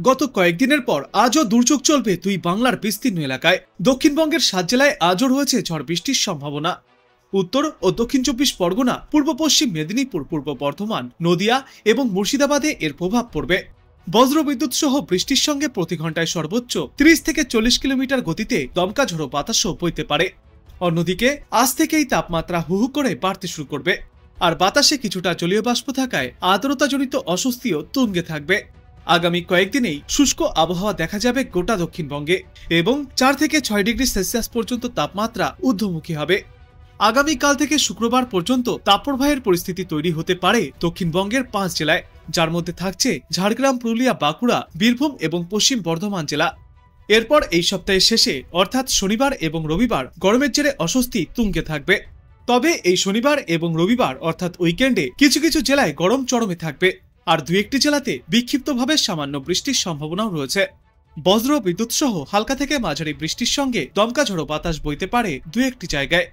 গত কয়েকদিনের পর আজও দুর্যোগ চলবে দুই বাংলার বিস্তীর্ণ এলাকায়। দক্ষিণবঙ্গের 7 জেলায় আজও রয়েছে ঝড় বৃষ্টির সম্ভাবনা। উত্তর ও দক্ষিণ 24 পরগনা, পূর্ব পশ্চিম মেদিনীপুর, পূর্ব বর্ধমান, নদিয়া এবং মুর্শিদাবাদে এর প্রভাব পড়বে। বজ্রবিদ্যুৎ সহ বৃষ্টির সঙ্গে প্রতি ঘন্টায় সর্বোচ্চ 30 থেকে 40 কিলোমিটার গতিতে দমকা ঝোড়ো বাতাসও বইতে পারে। অন্যদিকে আজ থেকেই তাপমাত্রা হু হু করে বাড়তে শুরু করবে, আর বাতাসে কিছুটা জলীয় বাষ্প থাকায় আর্দ্রতাজনিত অস্বস্তিও তুঙ্গে থাকবে। আগামী কয়েকদিনেই শুষ্ক আবহাওয়া দেখা যাবে গোটা দক্ষিণবঙ্গে এবং 4 থেকে 6 ডিগ্রি সেলসিয়াস পর্যন্ত তাপমাত্রা ঊর্ধ্বমুখী হবে। আগামীকাল থেকে শুক্রবার পর্যন্ত তাপপ্রবাহের পরিস্থিতি তৈরি হতে পারে দক্ষিণবঙ্গের 5 জেলায়, যার মধ্যে থাকছে ঝাড়গ্রাম, পুরুলিয়া, বাঁকুড়া, বীরভূম এবং পশ্চিম বর্ধমান জেলা। এরপর এই সপ্তাহের শেষে অর্থাৎ শনিবার এবং রবিবার গরমের জেরে অস্বস্তি তুঙ্গে থাকবে। তবে এই শনিবার এবং রবিবার অর্থাৎ উইকেন্ডে কিছু কিছু জেলায় গরম চরমে থাকবে, আর 2-1টি জেলাতে বিক্ষিপ্তভাবে সামান্য বৃষ্টির সম্ভাবনাও রয়েছে। বজ্র বিদ্যুৎ সহ হালকা থেকে মাঝারি বৃষ্টির সঙ্গে দমকা ঝোড়ো বাতাস বইতে পারে 2-1টি জায়গায়।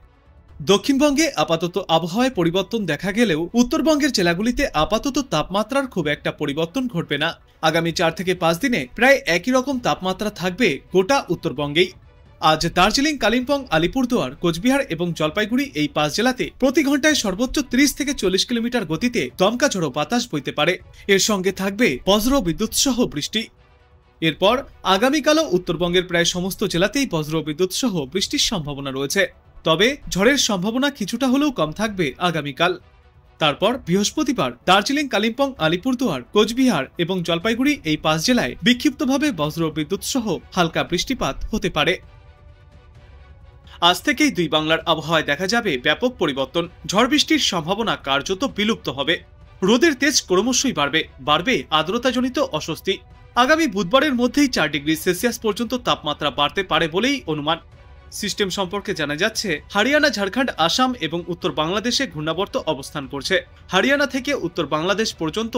দক্ষিণবঙ্গে আপাতত আবহাওয়ায় পরিবর্তন দেখা গেলেও উত্তরবঙ্গের জেলাগুলিতে আপাতত তাপমাত্রার খুব একটা পরিবর্তন ঘটবে না। আগামী 4 থেকে 5 দিনে প্রায় একই রকম তাপমাত্রা থাকবে গোটা উত্তরবঙ্গেই। আজ দার্জিলিং, কালিম্পং, আলিপুরদুয়ার, কোচবিহার এবং জলপাইগুড়ি এই 5 জেলাতে প্রতি ঘন্টায় সর্বোচ্চ 30 থেকে 40 কিলোমিটার গতিতে দমকা ঝোড়ো বাতাস বইতে পারে। এর সঙ্গে থাকবে বজ্র বিদ্যুৎ সহ বৃষ্টি। এরপর আগামীকালও উত্তরবঙ্গের প্রায় সমস্ত জেলাতেই বজ্র বিদ্যুৎ সহ বৃষ্টির সম্ভাবনা রয়েছে, তবে ঝড়ের সম্ভাবনা কিছুটা হলেও কম থাকবে আগামীকাল। তারপর বৃহস্পতিবার দার্জিলিং, কালিম্পং, আলিপুরদুয়ার, কোচবিহার এবং জলপাইগুড়ি এই 5 জেলায় বিক্ষিপ্তভাবে বজ্র বিদ্যুৎ সহ হালকা বৃষ্টিপাত হতে পারে। আজ থেকেই দুই বাংলার আবহাওয়ায় দেখা যাবে ব্যাপক পরিবর্তন। ঝড় বৃষ্টির সম্ভাবনা কার্যত বিলুপ্ত হবে। রোদের তেজ ক্রমশই বাড়বে আর্দ্রতাজনিত অস্বস্তি। আগামী বুধবারের মধ্যেই 4 ডিগ্রি সেলসিয়াস পর্যন্ত তাপমাত্রা বাড়তে পারে বলেই অনুমান। সিস্টেম সম্পর্কে জানা যাচ্ছে, হরিয়ানা, ঝাড়খণ্ড, আসাম এবং উত্তর বাংলাদেশে ঘূর্ণাবর্ত অবস্থান করছে। হরিয়ানা থেকে উত্তর বাংলাদেশ পর্যন্ত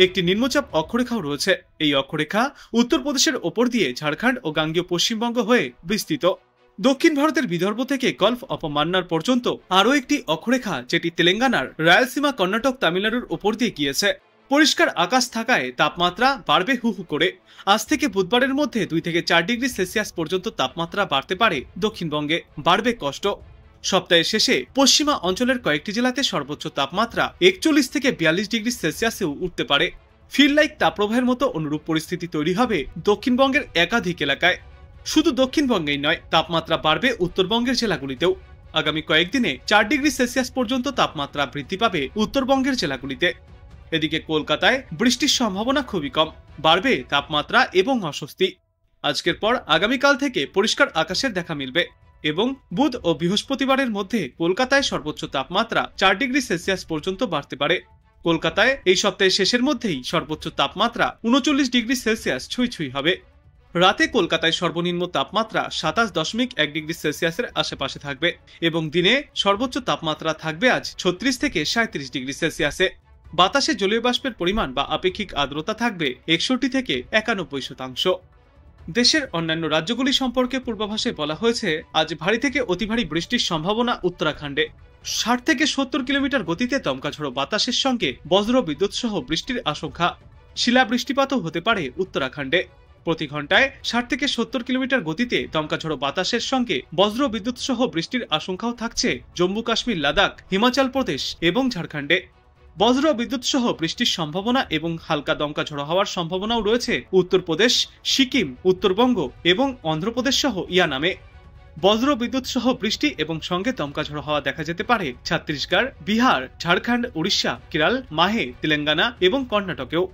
একটি নিম্নচাপ অক্ষরেখাও রয়েছে। এই অক্ষরেখা উত্তরপ্রদেশের ওপর দিয়ে ঝাড়খণ্ড ও গাঙ্গেয় পশ্চিমবঙ্গ হয়ে বিস্তৃত। দক্ষিণ ভারতের বিদর্ভ থেকে গলফ অফ মান্নার পর্যন্ত আরও একটি অক্ষরেখা, যেটি তেলেঙ্গানার রায়লসীমা, কর্ণাটক, তামিলনাড়ুর ওপর দিয়ে গিয়েছে। পরিষ্কার আকাশ থাকায় তাপমাত্রা বাড়বে হু হু করে। আজ থেকে বুধবারের মধ্যে 2 থেকে 4 ডিগ্রি সেলসিয়াস পর্যন্ত তাপমাত্রা বাড়তে পারে দক্ষিণবঙ্গে। বাড়বে কষ্ট। সপ্তাহের শেষে পশ্চিমা অঞ্চলের কয়েকটি জেলাতে সর্বোচ্চ তাপমাত্রা 41 থেকে 42 ডিগ্রি সেলসিয়াসেও উঠতে পারে। ফিল লাইক তাপপ্রবাহের মতো অনুরূপ পরিস্থিতি তৈরি হবে দক্ষিণবঙ্গের একাধিক এলাকায়। শুধু দক্ষিণবঙ্গেই নয়, তাপমাত্রা বাড়বে উত্তরবঙ্গের জেলাগুলিতেও। আগামী কয়েকদিনে 4 ডিগ্রি সেলসিয়াস পর্যন্ত তাপমাত্রা বৃদ্ধি পাবে উত্তরবঙ্গের জেলাগুলিতে। এদিকে কলকাতায় বৃষ্টির সম্ভাবনা খুবই কম। বাড়বে তাপমাত্রা এবং অস্বস্তি। আজকের পর আগামীকাল থেকে পরিষ্কার আকাশের দেখা মিলবে এবং বুধ ও বৃহস্পতিবারের মধ্যে কলকাতায় সর্বোচ্চ তাপমাত্রা 4 ডিগ্রি সেলসিয়াস পর্যন্ত বাড়তে পারে। কলকাতায় এই সপ্তাহের শেষের মধ্যেই সর্বোচ্চ তাপমাত্রা 39 ডিগ্রি সেলসিয়াস ছুঁই হবে। রাতে কলকাতায় সর্বনিম্ন তাপমাত্রা 27.1 ডিগ্রি সেলসিয়াসের আশেপাশে থাকবে এবং দিনে সর্বোচ্চ তাপমাত্রা থাকবে আজ 36 থেকে 37 ডিগ্রি সেলসিয়াসে। বাতাসে জলীয় বাষ্পের পরিমাণ বা আপেক্ষিক আর্দ্রতা থাকবে 61 থেকে 91%। দেশের অন্যান্য রাজ্যগুলি সম্পর্কে পূর্বাভাসে বলা হয়েছে, আজ ভারী থেকে অতি ভারী বৃষ্টির সম্ভাবনা উত্তরাখণ্ডে। 60 থেকে 70 কিলোমিটার গতিতে দমকা ঝোড়ো বাতাসের সঙ্গে বজ্র বিদ্যুৎ সহ বৃষ্টির আশঙ্কা। শিলা বৃষ্টিপাতও হতে পারে উত্তরাখণ্ডে। প্রতি ঘন্টায় 60 থেকে 70 কিলোমিটার গতিতে দমকা ঝোড়ো বাতাসের সঙ্গে বজ্র বিদ্যুৎ সহ বৃষ্টির আশঙ্কাও থাকছে জম্মু কাশ্মীর, লাদাখ, হিমাচল প্রদেশ এবং ঝাড়খণ্ডে। বজ্র বিদ্যুৎ সহ বৃষ্টির সম্ভাবনা এবং হালকা দমকা ঝোড়ো হওয়ার সম্ভাবনাও রয়েছে উত্তরপ্রদেশ, সিকিম, উত্তরবঙ্গ এবং অন্ধ্রপ্রদেশ সহ ইয়ানামে। বজ্র বিদ্যুৎ সহ বৃষ্টি এবং সঙ্গে দমকা ঝোড়ো হওয়া দেখা যেতে পারে ছত্তিশগড়, বিহার, ঝাড়খণ্ড, উড়িষ্যা, কেরল, মাহে, তেলেঙ্গানা এবং কর্ণাটকেও।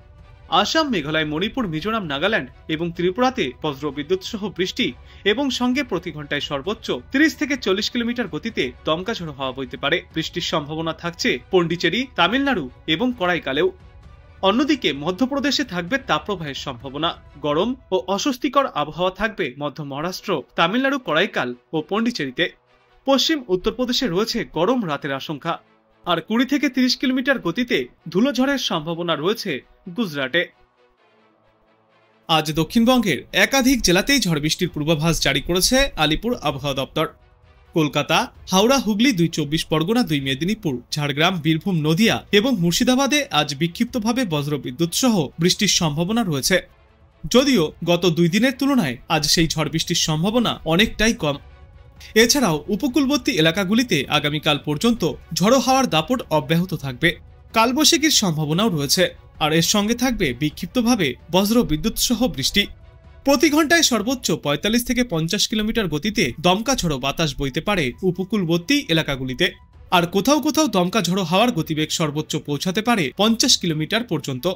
আসাম, মেঘালয়, মণিপুর, মিজোরাম, নাগাল্যান্ড এবং ত্রিপুরাতে বজ্র বিদ্যুৎ সহ বৃষ্টি এবং সঙ্গে প্রতি ঘন্টায় সর্বোচ্চ 30 থেকে 40 কিলোমিটার গতিতে দমকা ঝোড়ো হাওয়া বইতে পারে। বৃষ্টির সম্ভাবনা থাকছে পন্ডিচেরি, তামিলনাড়ু এবং করাইকালেও। অন্যদিকে মধ্যপ্রদেশে থাকবে তাপপ্রবাহের সম্ভাবনা। গরম ও অস্বস্তিকর আবহাওয়া থাকবে মধ্য মহারাষ্ট্র, তামিলনাড়ু, করাইকাল ও পন্ডিচেরিতে। পশ্চিম উত্তরপ্রদেশে রয়েছে গরম রাতের আশঙ্কা, আর 20 থেকে 30 কিলোমিটার গতিতে ধুলোঝড়ের সম্ভাবনা রয়েছে গুজরাটে। আজ দক্ষিণবঙ্গের একাধিক জেলাতেই ঝড় বৃষ্টির পূর্বাভাস জারি করেছে আলিপুর আবহাওয়া দপ্তর। কলকাতা, হাওড়া, হুগলি, 2 24 পরগনা, 2 মেদিনীপুর, ঝাড়গ্রাম, বীরভূম, নদিয়া এবং মুর্শিদাবাদে আজ বিক্ষিপ্তভাবে বজ্রবিদ্যুৎ সহ বৃষ্টির সম্ভাবনা রয়েছে। যদিও গত 2 দিনের তুলনায় আজ সেই ঝড় বৃষ্টির সম্ভাবনা অনেকটাই কম। এছাড়াও উপকূলবর্তী এলাকাগুলিতে আগামীকাল পর্যন্ত ঝড়ো হাওয়ার দাপট অব্যাহত থাকবে। কালবৈশাখীর সম্ভাবনাও রয়েছে, আর এর সঙ্গে থাকবে বিক্ষিপ্তভাবে বজ্র বিদ্যুৎ সহ বৃষ্টি। প্রতি ঘন্টায় সর্বোচ্চ 45 থেকে 50 কিলোমিটার গতিতে দমকা ঝড়ো বাতাস বইতে পারে উপকূলবর্তী এলাকাগুলিতে, আর কোথাও কোথাও দমকা ঝড়ো হাওয়ার গতিবেগ সর্বোচ্চ পৌঁছাতে পারে 50 কিলোমিটার পর্যন্ত।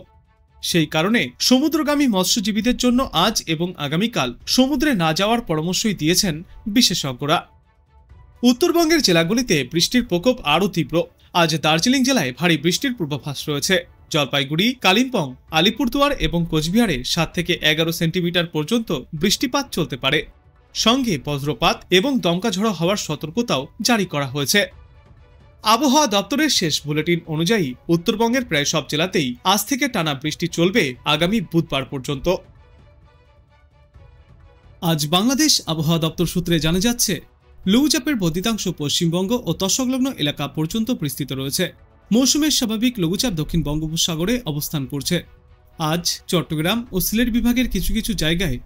সেই কারণে সমুদ্রগামী মৎস্যজীবীদের জন্য আজ এবং আগামীকাল সমুদ্রে না যাওয়ার পরামর্শই দিয়েছেন বিশেষজ্ঞরা। উত্তরবঙ্গের জেলাগুলিতে বৃষ্টির প্রকোপ আরও তীব্র। আজ দার্জিলিং জেলায় ভারী বৃষ্টির পূর্বাভাস রয়েছে। জলপাইগুড়ি, কালিম্পং, আলিপুরদুয়ার এবং কোচবিহারে 7 থেকে 11 সেন্টিমিটার পর্যন্ত বৃষ্টিপাত চলতে পারে। সঙ্গে বজ্রপাত এবং দমকা ঝড়ো হওয়ার সতর্কতাও জারি করা হয়েছে। আবহাওয়া দপ্তরের শেষ বুলেটিন অনুযায়ী উত্তরবঙ্গের প্রায় সব জেলাতেই আজ থেকে টানা বৃষ্টি চলবে আগামী বুধবার পর্যন্ত। আজ বাংলাদেশ আবহাওয়া দপ্তর সূত্রে জানা যাচ্ছে, লঘুচাপের বর্ধিতাংশ পশ্চিমবঙ্গ ও তৎসংলগ্ন এলাকা পর্যন্ত বিস্তৃত রয়েছে। মৌসুমের স্বাভাবিক লঘুচাপ দক্ষিণ বঙ্গোপসাগরে অবস্থান করছে। আজ চট্টগ্রাম ও সিলেট বিভাগের কিছু কিছু জায়গায়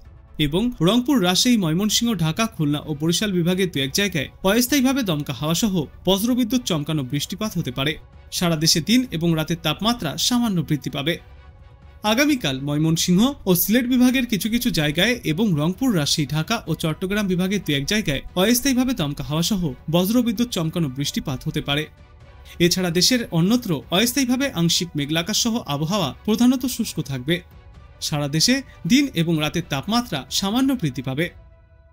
এবং রংপুর, রাজশাহী, ময়মনসিংহ, ঢাকা, খুলনা ও বরিশাল বিভাগের 2-1 জায়গায় অস্থায়ীভাবে দমকা হাওয়া সহ বজ্রবিদ্যুৎ চমকানো বৃষ্টিপাত হতে পারে। সারা দেশে দিন এবং রাতের তাপমাত্রা সামান্য বৃদ্ধি পাবে। আগামীকাল ময়মনসিংহ ও সিলেট বিভাগের কিছু কিছু জায়গায় এবং রংপুর, রাজশাহী, ঢাকা ও চট্টগ্রাম বিভাগের 2-1 জায়গায় অস্থায়ীভাবে দমকা হাওয়া সহ বজ্রবিদ্যুৎ চমকানো বৃষ্টিপাত হতে পারে। এছাড়া দেশের অন্যত্র অস্থায়ীভাবে আংশিক মেঘলা আকাশ সহ আবহাওয়া প্রধানত শুষ্ক থাকবে। সারা দেশে দিন এবং রাতের তাপমাত্রা সামান্য বৃদ্ধি পাবে।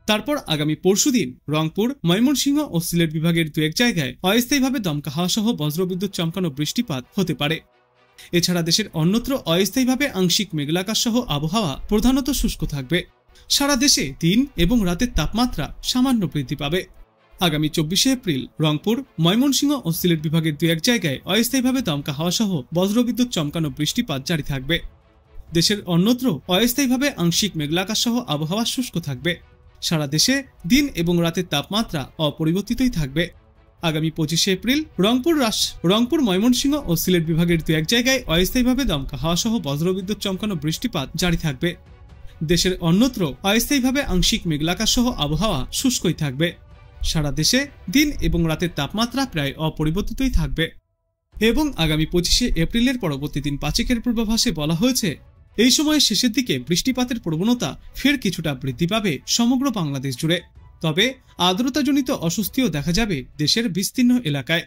তারপর আগামী পরশুদিন রংপুর, ময়মনসিংহ ও সিলেট বিভাগের 2-1 জায়গায় অস্থায়ীভাবে দমকা হাওয়া সহ বজ্রবিদ্যুৎ চমকানো বৃষ্টিপাত হতে পারে। এছাড়া দেশের অন্যত্র অস্থায়ীভাবে আংশিক মেঘলা আকাশ সহ আবহাওয়া প্রধানত শুষ্ক থাকবে। সারা দেশে দিন এবং রাতের তাপমাত্রা সামান্য বৃদ্ধি পাবে। আগামী 24 এপ্রিল রংপুর, ময়মনসিংহ ও সিলেট বিভাগের 2-1 জায়গায় অস্থায়ীভাবে দমকা হাওয়া সহ বজ্রবিদ্যুৎ চমকানো বৃষ্টিপাত জারি থাকবে। দেশের অন্যত্র অস্থায়ীভাবে আংশিক মেঘলা আকাশ সহ আবহাওয়া শুষ্ক থাকবে। সারা দেশে দিন এবং রাতের তাপমাত্রা অপরিবর্তিতই থাকবে। আগামী 25 এপ্রিল রংপুর, ময়মনসিংহ ও সিলেট বিভাগের 2-1 জায়গায় অস্থায়ীভাবে দমকা হাওয়া সহ বজ্রবিদ্যুৎ চমকানো বৃষ্টিপাত জারি থাকবে। দেশের অন্যত্র অস্থায়ীভাবে আংশিক মেঘলা আকাশ সহ আবহাওয়া শুষ্কই থাকবে। সারা দেশে দিন এবং রাতের তাপমাত্রা প্রায় অপরিবর্তিতই থাকবে। এবং আগামী 25 এপ্রিলের পরবর্তী দিন 5 পূর্বাভাসে বলা হয়েছে, এই সময়ের শেষের দিকে বৃষ্টিপাতের প্রবণতা ফের কিছুটা বৃদ্ধি পাবে সমগ্র বাংলাদেশ জুড়ে। তবে আর্দ্রতাজনিত অস্বস্তিও দেখা যাবে দেশের বিস্তীর্ণ এলাকায়।